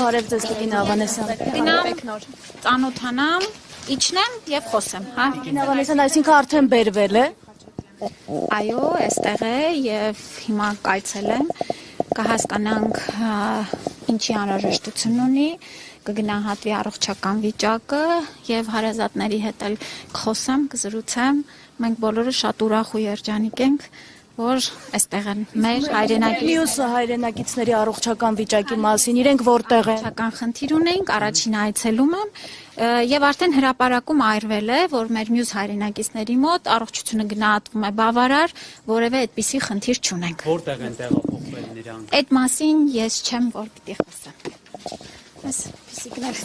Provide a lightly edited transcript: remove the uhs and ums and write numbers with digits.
Բարև ձեզ Տիկին Ավանեսյան։ Գնամ, ծանոթանամ, իջնեմ եւ խոսեմ, հա։ Տիկին Ավանեսյան, այսինքն արդեն բերվել է։ Այո, այստեղ է եւ հիմա կայցելեմ, կհասկանանք ինչի անհրաժեշտություն ունի, կգնահատվի առողջական վիճակը եւ հարազատների հետ էլ կխոսեմ, կզրուցեմ։ Մենք բոլորը շատ ուրախ ու երջանիկ ենք, որ այստեղ են մեր հայրենակից։ Մյուս հայրենակիցների առողջական վիճակի մասին, իրենք որտեղ են։ Առողջական խնդիր ունենք, առաջին այցելում եմ եւ արդեն հրապարակում այրվել է, որ մեր մյուս հայրենակիցների մոտ առողջությունը գնահատվում է բավարար, որևէ այդպիսի խնդիր չունենք։ Որտեղ են տեղափոխվել նրանք։ Այդ մասին ես չեմ որ պիտի խոսեմ։ Այս ֆիզիկներ